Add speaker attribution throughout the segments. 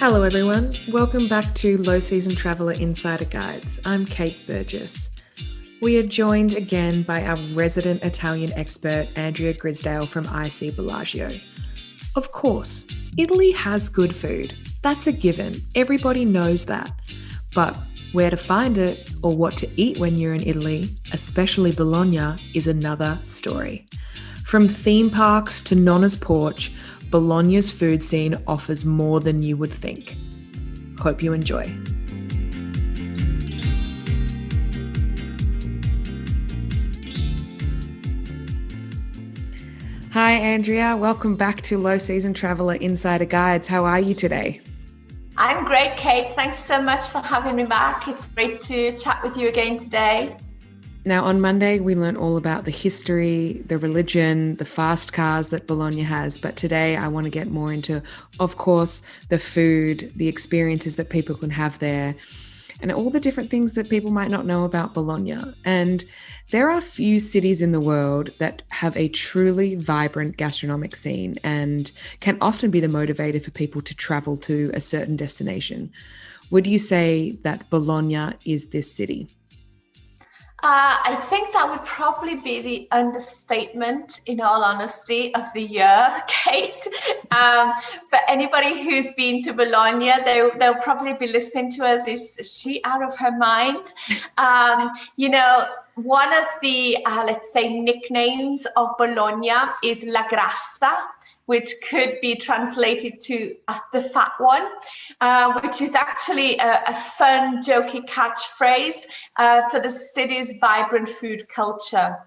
Speaker 1: Hello everyone, welcome back to Low Season Traveller Insider Guides. I'm Kate Burgess. We are joined again by our resident Italian expert, Andrea Grisdale from IC Bellagio. Of course, Italy has good food. That's a given. Everybody knows that. But where to find it or what to eat when you're in Italy, especially Bologna, is another story. From theme parks to Nonna's porch, Bologna's food scene offers more than you would think. Hope you enjoy. Hi, Andrea. Welcome back to Low Season Traveller Insider Guides. How are you today?
Speaker 2: I'm great, Kate. Thanks so much for having me back. It's great to chat with you again today.
Speaker 1: Now, on Monday, we learned all about the history, the religion, the fast cars that Bologna has. But today, I want to get more into, of course, the food, the experiences that people can have there, and all the different things that people might not know about Bologna. And there are few cities in the world that have a truly vibrant gastronomic scene and can often be the motivator for people to travel to a certain destination. Would you say that Bologna is this city?
Speaker 2: I think that would probably be the understatement, in all honesty, of the year, Kate. For anybody who's been to Bologna, they'll probably be listening to us. Is she out of her mind? One of the, let's say, nicknames of Bologna is La Grassa, which could be translated to the fat one, which is actually a fun, jokey catchphrase for the city's vibrant food culture.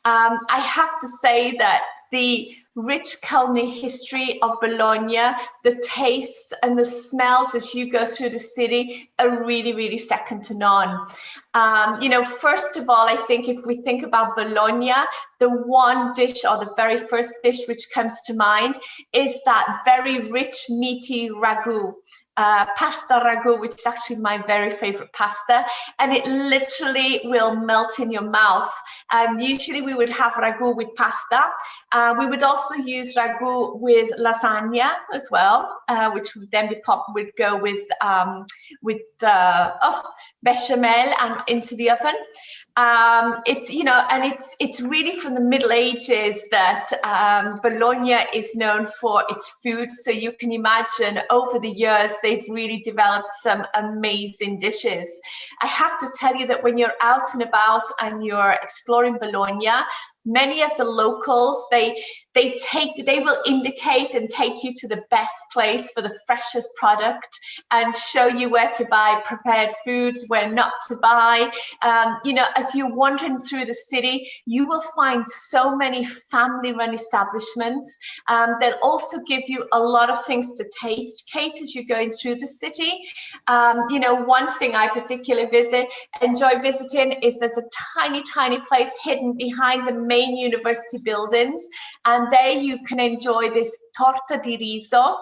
Speaker 2: I have to say that the rich culinary history of Bologna, the tastes and the smells as you go through the city are really, really second to none. First of all, I think if we think about Bologna, the one dish or the very first dish which comes to mind is that very rich, meaty ragu. Pasta ragu, which is actually my very favorite pasta, and it literally will melt in your mouth. Usually we would have ragu with pasta. We would also use ragu with lasagna as well, which would then would go with bechamel and into the oven. It's really from the Middle Ages that Bologna is known for its food. So you can imagine over the years, they've really developed some amazing dishes. I have to tell you that when you're out and about and you're exploring Bologna, many of the locals, they will indicate and take you to the best place for the freshest product and show you where to buy prepared foods, where not to buy. As you're wandering through the city, you will find so many family-run establishments. They'll also give you a lot of things to taste, Kate, as you're going through the city. One thing I particularly enjoy visiting is there's a tiny, tiny place hidden behind the main university buildings, and there you can enjoy this torta di riso,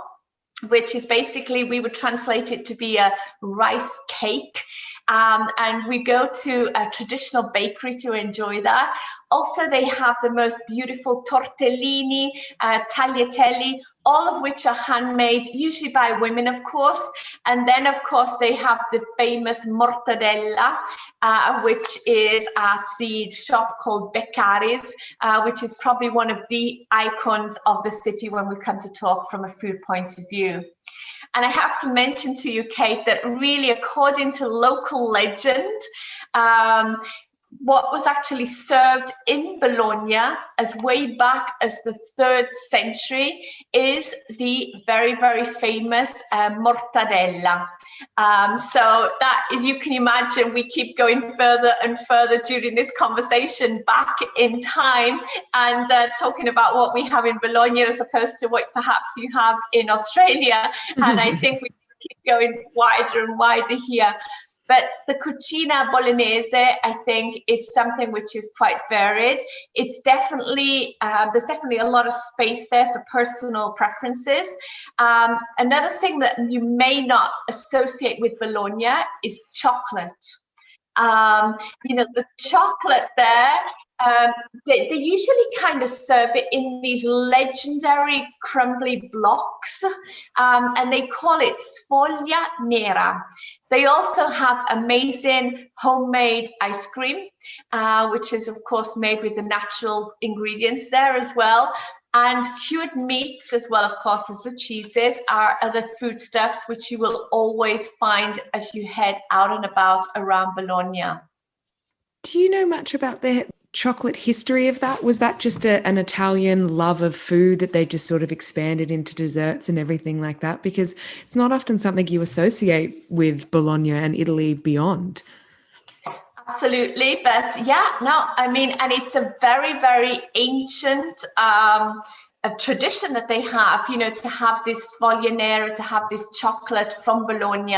Speaker 2: which is basically, we would translate it to be a rice cake. And we go to a traditional bakery to enjoy that. Also, they have the most beautiful tortellini, tagliatelle, all of which are handmade, usually by women, of course. And then, of course, they have the famous mortadella, which is at the shop called Beccari's, which is probably one of the icons of the city when we come to talk from a food point of view. And I have to mention to you, Kate, that really, according to local legend, what was actually served in Bologna as way back as the 3rd century is the very, very famous mortadella. So that, as you can imagine, we keep going further and further during this conversation back in time and talking about what we have in Bologna as opposed to what perhaps you have in Australia. And I think we keep going wider and wider here. But the cucina bolognese, I think, is something which is quite varied. It's definitely, there's definitely a lot of space there for personal preferences. Another thing that you may not associate with Bologna is chocolate. The chocolate there, they usually kind of serve it in these legendary crumbly blocks, and they call it sfoglia nera. They also have amazing homemade ice cream, which is, of course, made with the natural ingredients there as well. And cured meats, as well, of course, as the cheeses, are other foodstuffs which you will always find as you head out and about around Bologna.
Speaker 1: Do you know much about the chocolate history of that? Was that just an Italian love of food that they just sort of expanded into desserts and everything like that? Because it's not often something you associate with Bologna and Italy beyond.
Speaker 2: Absolutely. But and it's a very, very ancient a tradition that they have, to have this sfoglianera, to have this chocolate from Bologna.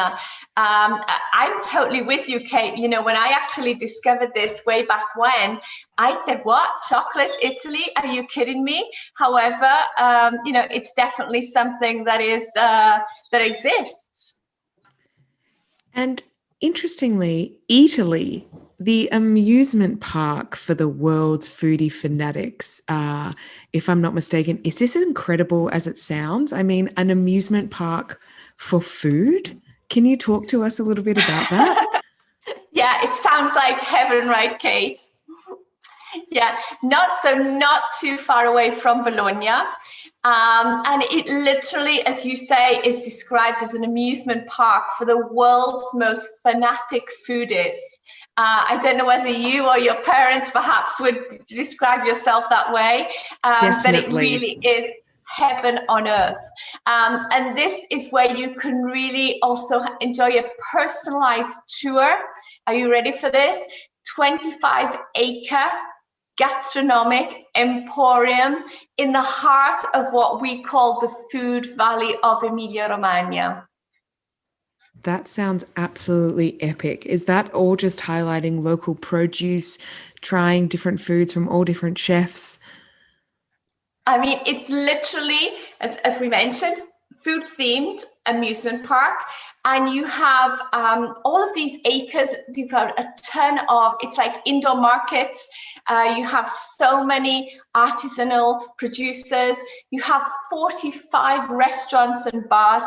Speaker 2: I'm totally with you, Kate. When I actually discovered this way back when, I said, what? Chocolate, Italy? Are you kidding me? However, it's definitely something that exists.
Speaker 1: And interestingly, Italy, the amusement park for the world's foodie fanatics, if I'm not mistaken, is this as incredible as it sounds? I mean, an amusement park for food? Can you talk to us a little bit about that?
Speaker 2: Yeah, it sounds like heaven, right, Kate? Yeah, not too far away from Bologna. And it literally, as you say, is described as an amusement park for the world's most fanatic foodies. I don't know whether you or your parents perhaps would describe yourself that way, but it really is heaven on earth. And this is where you can really also enjoy a personalized tour. Are you ready for this? 25-acre gastronomic emporium in the heart of what we call the Food Valley of Emilia-Romagna.
Speaker 1: That sounds absolutely epic. Is that all just highlighting local produce, trying different foods from all different chefs?
Speaker 2: I mean, it's literally, as we mentioned, food-themed amusement park, and you have all of these acres. You've got a ton of, it's like indoor markets. You have so many artisanal producers. You have 45 restaurants and bars,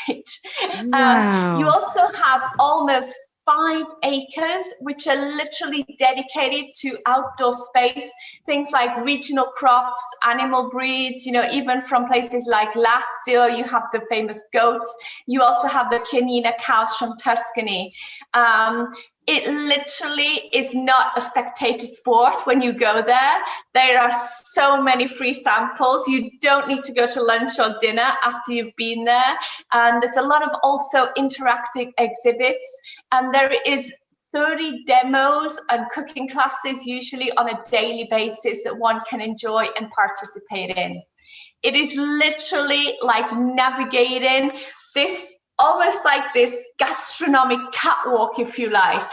Speaker 2: Kate.
Speaker 1: Wow.
Speaker 2: You also have almost 5 acres, which are literally dedicated to outdoor space, things like regional crops, animal breeds, even from places like Lazio, you have the famous goats. You also have the Chianina cows from Tuscany. It literally is not a spectator sport when you go there. There are so many free samples. You don't need to go to lunch or dinner after you've been there. And there's a lot of also interactive exhibits. And there is 30 demos and cooking classes usually on a daily basis that one can enjoy and participate in. It is literally like navigating this, almost like this gastronomic catwalk, if you like.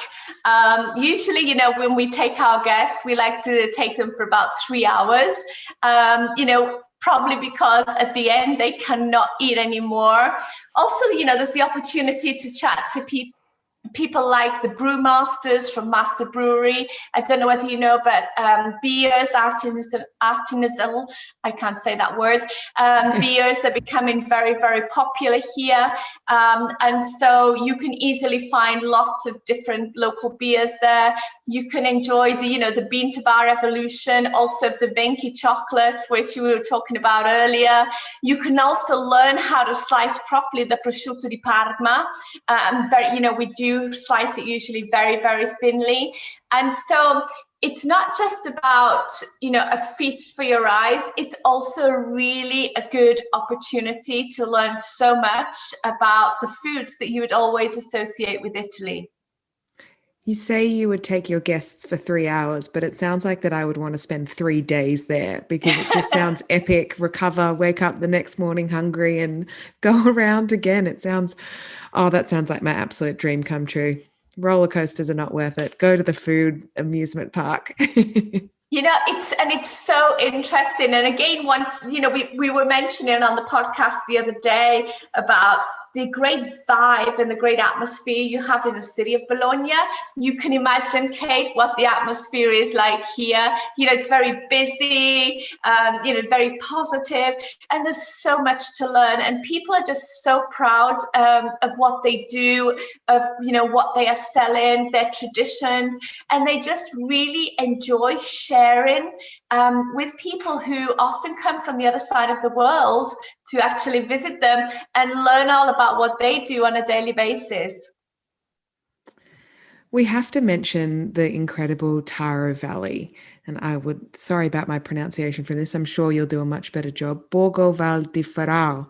Speaker 2: Usually, when we take our guests, we like to take them for about 3 hours, probably because at the end they cannot eat anymore. Also, there's the opportunity to chat to people like the brewmasters from Master Brewery. I don't know whether you know, but beers, artisanal, I can't say that word, beers are becoming very, very popular here. And so you can easily find lots of different local beers there. You can enjoy the bean to bar evolution, also the Venchi chocolate, which we were talking about earlier. You can also learn how to slice properly the prosciutto di Parma. We do slice it usually very, very thinly. And so it's not just about, a feast for your eyes. It's also really a good opportunity to learn so much about the foods that you would always associate with Italy.
Speaker 1: You say you would take your guests for 3 hours, but it sounds like that I would want to spend 3 days there because it just sounds epic. Recover, wake up the next morning hungry and go around again. That sounds like my absolute dream come true. Roller coasters are not worth it. Go to the food amusement park.
Speaker 2: It's so interesting. And again, once, we were mentioning on the podcast the other day about the great vibe and the great atmosphere you have in the city of Bologna. You can imagine, Kate, what the atmosphere is like here. It's very busy, very positive, and there's so much to learn. And people are just so proud of what they do, of what they are selling, their traditions, and they just really enjoy sharing with people who often come from the other side of the world to actually visit them and learn all about what they do on a daily basis.
Speaker 1: We have to mention the incredible Torro Valley. And sorry about my pronunciation for this, I'm sure you'll do a much better job. Borgo Val di Ferrao,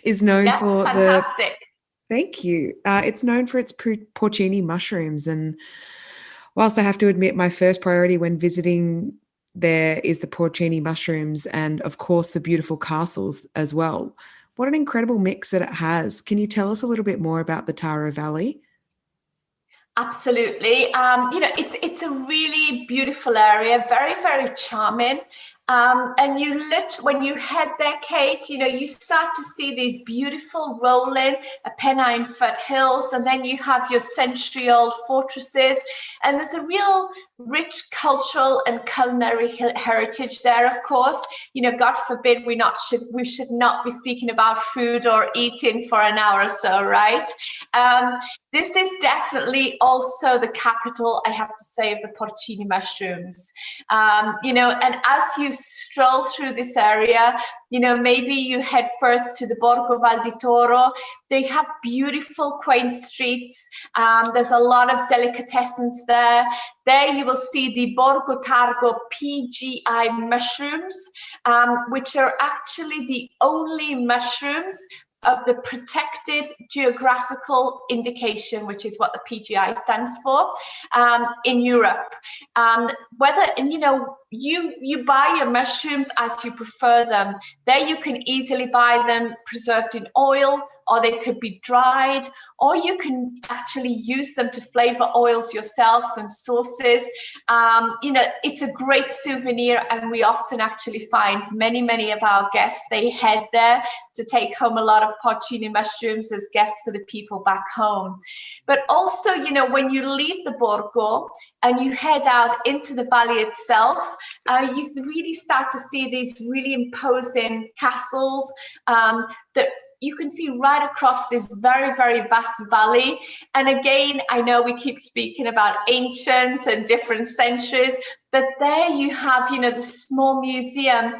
Speaker 1: is known for
Speaker 2: fantastic.
Speaker 1: Thank you. It's known for its porcini mushrooms. And whilst I have to admit my first priority when visiting there is the porcini mushrooms and, of course, the beautiful castles as well. What an incredible mix that it has. Can you tell us a little bit more about the Torro Valley?
Speaker 2: Absolutely. It's a really beautiful area, very, very charming. And when you head there, Kate, you start to see these beautiful rolling Apennine foothills, and then you have your century-old fortresses, and there's a real rich cultural and culinary heritage there. Of course, God forbid we should not be speaking about food or eating for an hour or so, right? This is definitely also the capital, I have to say, of the porcini mushrooms. And as you stroll through this area, maybe you head first to the Borgo Val di Torro. They have beautiful, quaint streets. There's a lot of delicatessens there. There you will see the Borgo Targo PGI mushrooms, which are actually the only mushrooms of the protected geographical indication, which is what the PGI stands for, in Europe. You buy your mushrooms as you prefer them. There you can easily buy them preserved in oil, or they could be dried, or you can actually use them to flavor oils yourselves and sauces. It's a great souvenir, and we often actually find many of our guests, they head there to take home a lot of porcini mushrooms as gifts for the people back home. But also, when you leave the Borgo and you head out into the valley itself, you really start to see these really imposing castles that you can see right across this very, very vast valley. And again, I know we keep speaking about ancient and different centuries, but there you have, the small museum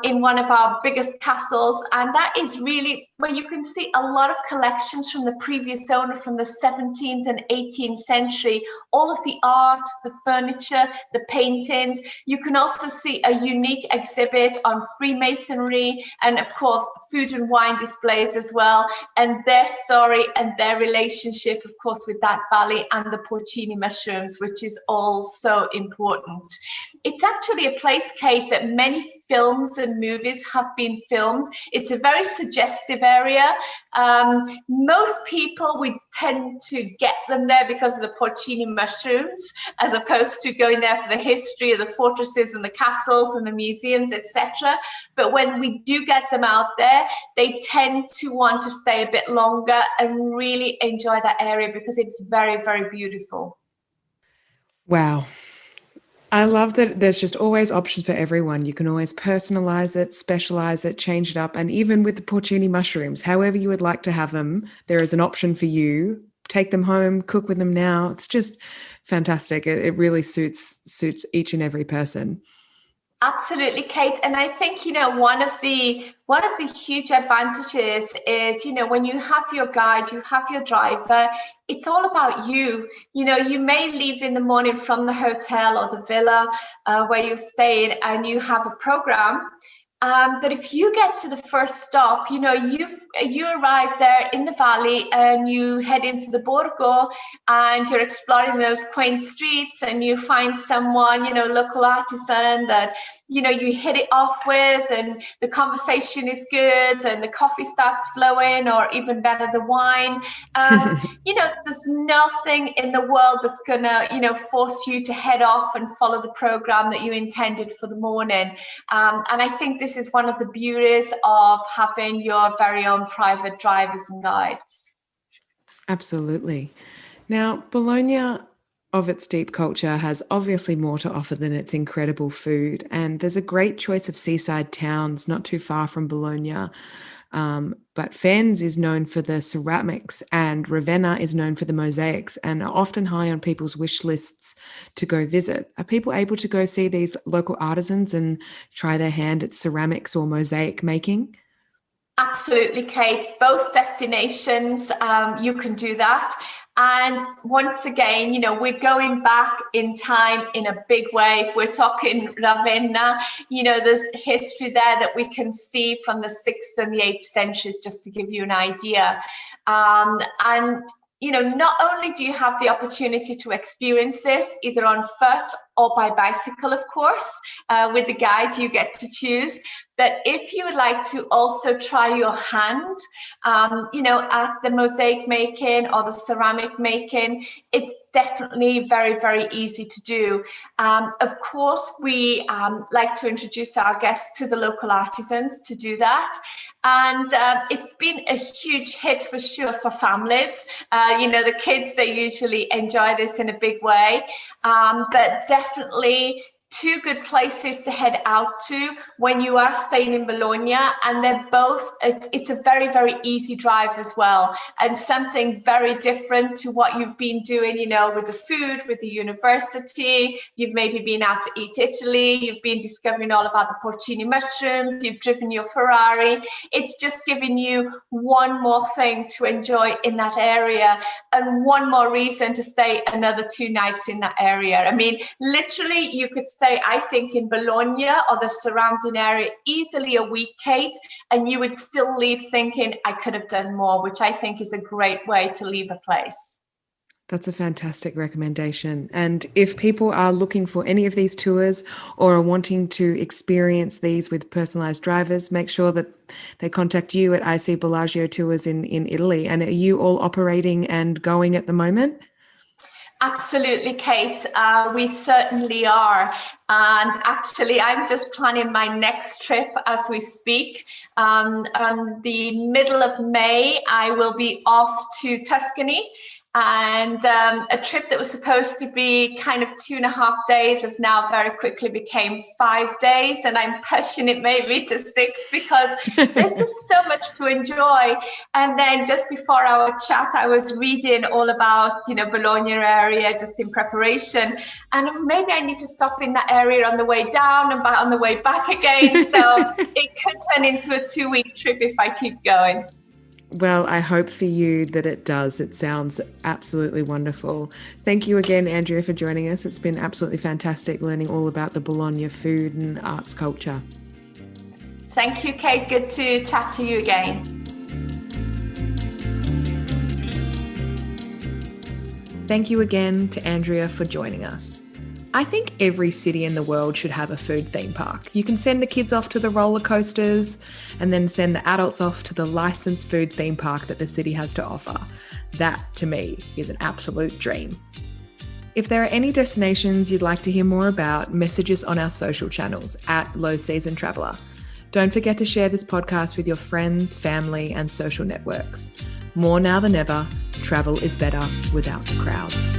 Speaker 2: in one of our biggest castles. And that is really where you can see a lot of collections from the previous owner from the 17th and 18th century, all of the art, the furniture, the paintings. You can also see a unique exhibit on Freemasonry and, of course, food and wine displays as well, and their story and their relationship, of course, with that valley and the porcini mushrooms, which is all so important. It's actually a place, Kate, that many films and movies have been filmed. It's a very suggestive area. Most people, we tend to get them there because of the porcini mushrooms, as opposed to going there for the history of the fortresses and the castles and the museums, etc. But when we do get them out there, they tend to want to stay a bit longer and really enjoy that area because it's very, very beautiful.
Speaker 1: Wow. I love that there's just always options for everyone. You can always personalize it, specialize it, change it up. And even with the porcini mushrooms, however you would like to have them, there is an option for you. Take them home, cook with them now. It's just fantastic. It really suits each and every person.
Speaker 2: Absolutely, Kate. And I think, one of the huge advantages is, when you have your guide, you have your driver, it's all about you. You may leave in the morning from the hotel or the villa where you're staying and you have a program. But if you get to the first stop, you arrive there in the valley and you head into the Borgo and you're exploring those quaint streets and you find someone, local artisan that, you hit it off with and the conversation is good and the coffee starts flowing, or even better, the wine. There's nothing in the world that's gonna, force you to head off and follow the program that you intended for the morning. And I think this this is one of the beauties of having your very own private drivers and guides.
Speaker 1: Absolutely. Now, Bologna, of its deep culture, has obviously more to offer than its incredible food. And there's a great choice of seaside towns not too far from Bologna. But Fens is known for the ceramics and Ravenna is known for the mosaics and are often high on people's wish lists to go visit. Are people able to go see these local artisans and try their hand at ceramics or mosaic making?
Speaker 2: Absolutely, Kate. Both destinations, you can do that. And once again, we're going back in time in a big way. If we're talking Ravenna, there's history there that we can see from the 6th and the 8th centuries, just to give you an idea. And not only do you have the opportunity to experience this either on foot or by bicycle, of course, with the guide you get to choose. But if you would like to also try your hand, at the mosaic making or the ceramic making, it's definitely very, very easy to do. Of course, we like to introduce our guests to the local artisans to do that. And it's been a huge hit for sure for families. The kids, they usually enjoy this in a big way. But definitely two good places to head out to when you are staying in Bologna, and they're both, it's a very, very easy drive as well, and something very different to what you've been doing, with the food, with the university. You've maybe been out to eat Italy, you've been discovering all about the porcini mushrooms, you've driven your Ferrari. It's just giving you one more thing to enjoy in that area and one more reason to stay another 2 nights in that area. I mean, literally you could stay, I think, in Bologna or the surrounding area easily a week, Kate, and you would still leave thinking, I could have done more, which I think is a great way to leave a place.
Speaker 1: That's a fantastic recommendation. And if people are looking for any of these tours or are wanting to experience these with personalized drivers, make sure that they contact you at IC Bellagio Tours in Italy. And are you all operating and going at the moment?
Speaker 2: Absolutely, Kate. We certainly are. And actually, I'm just planning my next trip as we speak. On the middle of May, I will be off to Tuscany. And a trip that was supposed to be kind of 2.5 days has now very quickly became 5 days, and I'm pushing it maybe to 6 because there's just so much to enjoy. And then just before our chat, I was reading all about Bologna area just in preparation, and maybe I need to stop in that area on the way down and on the way back again. So it could turn into a 2-week trip if I keep going.
Speaker 1: Well, I hope for you that it does. It sounds absolutely wonderful. Thank you again, Andrea, for joining us. It's been absolutely fantastic learning all about the Bologna food and arts culture.
Speaker 2: Thank you, Kate. Good to chat to you again.
Speaker 1: Thank you again to Andrea for joining us. I think every city in the world should have a food theme park. You can send the kids off to the roller coasters and then send the adults off to the licensed food theme park that the city has to offer. That, to me, is an absolute dream. If there are any destinations you'd like to hear more about, message us on our social channels at Low Season Traveller. Don't forget to share this podcast with your friends, family, and social networks. More now than ever, travel is better without the crowds.